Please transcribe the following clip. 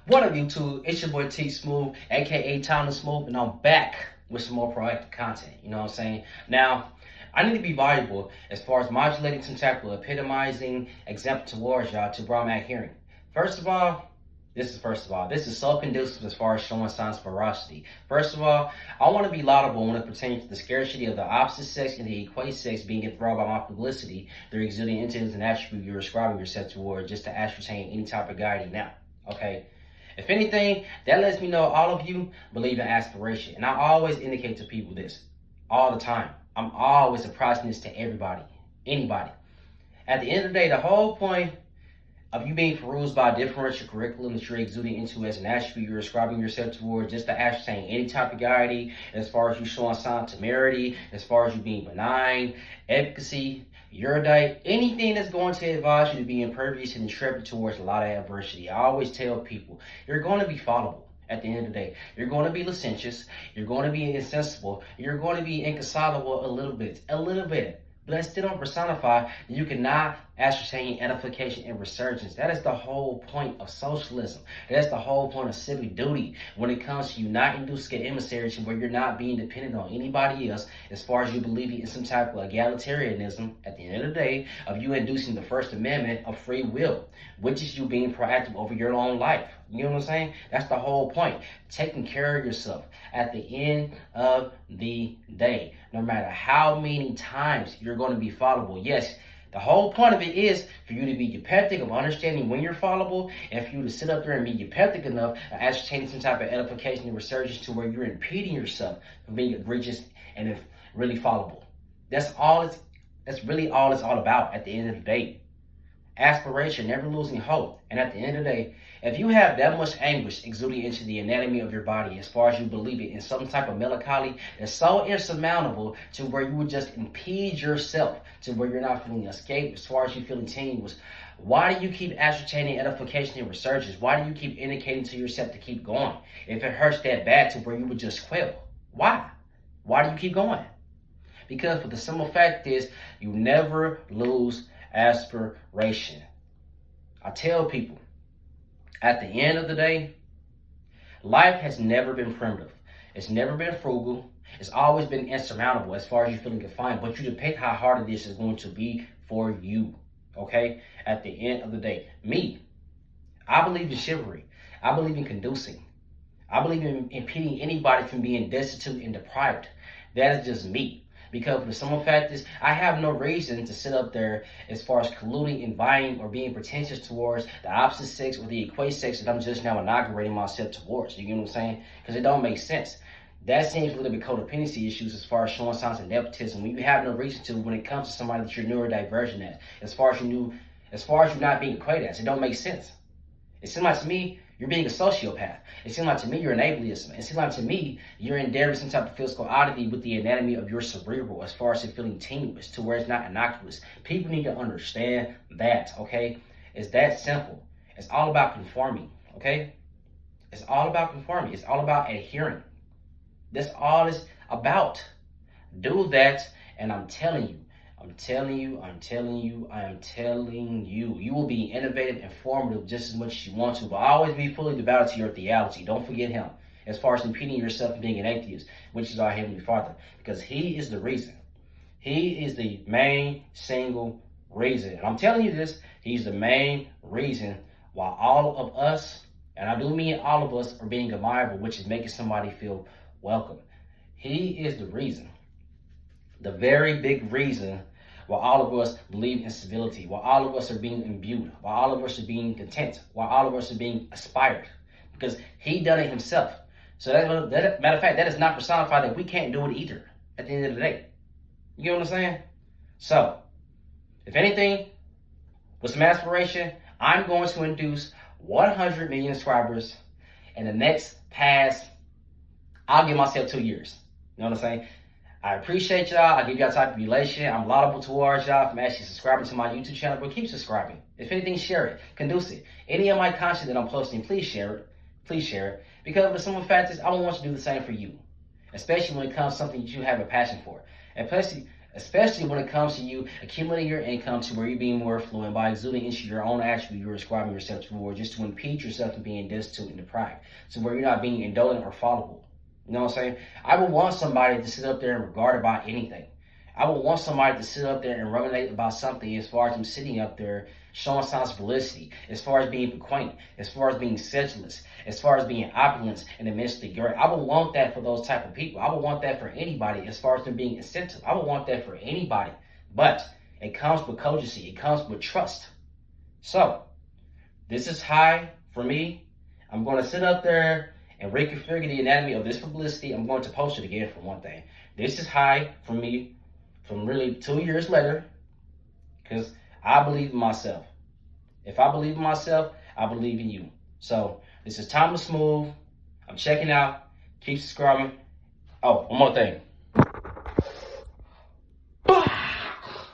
What up, YouTube? It's your boy T Smooth, aka Tyler Smooth, and I'm back with some more proactive content. You know what I'm saying? Now, I need to be valuable as far as modulating some type of epitomizing example towards y'all to where I'm at hearing. First of all, this is so conducive as far as showing signs of ferocity. First of all, I want to be laudable when it pertains to the scarcity of the opposite sex and the equate sex being enthralled by my publicity. They're exuding into an attribute you're ascribing yourself toward just to ascertain any type of guiding now. Okay? If anything, that lets me know all of you believe in aspiration. And I always indicate to people this all the time. I'm always surprising this to everybody, anybody. At the end of the day, the whole point of you being perused by a differential curriculum that you're exuding into as an attribute you're ascribing yourself toward just to ascertain any type of guiding, as far as you showing signs of temerity, as far as you being benign, efficacy, erudite, anything that's going to advise you to be impervious and intrepid towards a lot of adversity. I always tell people, you're going to be fallible. At the end of the day, you're going to be licentious, you're going to be insensible, you're going to be inconsolable a little bit. But that still don't personify that you cannot ascertain edification and resurgence. That is the whole point of socialism. That's the whole point of civic duty when it comes to you not inducing emissaries where you're not being dependent on anybody else as far as you believing in some type of egalitarianism at the end of the day of you inducing the First Amendment of free will, which is you being proactive over your own life. You know what I'm saying? That's the whole point. Taking care of yourself at the end of the day. No matter how many times you're going to be fallible. Yes, the whole point of it is for you to be eupeptic of understanding when you're fallible and for you to sit up there and be eupeptic enough of ascertaining some type of edification and resurgence to where you're impeding yourself from being egregious and really fallible. That's really all it's all about at the end of the day. Aspiration, never losing hope. And at the end of the day, if you have that much anguish exuding into the anatomy of your body as far as you believe it in some type of melancholy that's so insurmountable to where you would just impede yourself to where you're not feeling escape as far as you feeling tenuous, why do you keep ascertaining edification and resurgence? Why do you keep indicating to yourself to keep going? If it hurts that bad to where you would just quail, why? Why do you keep going? Because for the simple fact is you never lose aspiration. I tell people, at the end of the day, life has never been primitive. It's never been frugal. It's always been insurmountable as far as you feeling confined. But you depict how hard this is going to be for you. Okay? At the end of the day. Me, I believe in chivalry. I believe in conducing. I believe in impeding anybody from being destitute and deprived. That is just me. Because for some factors, I have no reason to sit up there as far as colluding and vying or being pretentious towards the opposite sex or the equate sex that I'm just now inaugurating myself towards. You get what I'm saying? Because it don't make sense. That seems a little bit codependency issues as far as showing signs of nepotism when you have no reason to when it comes to somebody that you're neurodivergent at. As far as you not being equated as, it don't make sense. It seems like to me you're being a sociopath. It seems like to me you're an ableist. It seems like to me you're endeavoring some type of physical oddity with the anatomy of your cerebral as far as it feeling tenuous to where it's not innocuous. People need to understand that, okay? It's that simple. It's all about conforming, okay? It's all about conforming. It's all about adhering. That's all it's about. Do that, and I'm telling you, you will be innovative and formative just as much as you want to, but always be fully devoted to your theology. Don't forget him as far as impeding yourself from being an atheist, which is our Heavenly Father, because he is the reason. He is the main single reason. And I'm telling you this, he's the main reason why all of us, and I do mean all of us, are being admirable, which is making somebody feel welcome. He is the reason. The very big reason why all of us believe in civility, why all of us are being imbued, why all of us are being content, why all of us are being aspired, because he done it himself. So that matter of fact, that does not personify that we can't do it either at the end of the day. You get what I'm saying? So, if anything, with some aspiration, I'm going to induce 100 million subscribers in the next past, I'll give myself 2 years. You know what I'm saying? I appreciate y'all. I give y'all type of relation. I'm laudable towards y'all from actually subscribing to my YouTube channel, but keep subscribing. If anything, share it. Conduce it. Any of my content that I'm posting, please share it. Please share it. Because for some factors, I don't want you to do the same for you. Especially when it comes to something that you have a passion for. And especially when it comes to you accumulating your income to where you're being more affluent by exuding into your own attribute you're ascribing yourself toward, just to impede yourself from being destitute and deprived, to where you're not being indolent or fallible. You know what I'm saying? I would want somebody to sit up there and regard about anything. I would want somebody to sit up there and ruminate about something as far as them sitting up there showing signs of felicity, as far as being piquant, as far as being sedulous, as far as being opulent and immensely great. I would want that for those type of people. I would want that for anybody as far as them being incentive. I would want that for anybody. But it comes with cogency. It comes with trust. So, this is high for me. I'm going to sit up there and reconfigure the anatomy of this publicity. I'm going to post it again for one thing. This is high for me from really 2 years later, because I believe in myself. If I believe in myself, I believe in you. So this is Timeless Smooth. I'm checking out. Keep subscribing. Oh, one more thing.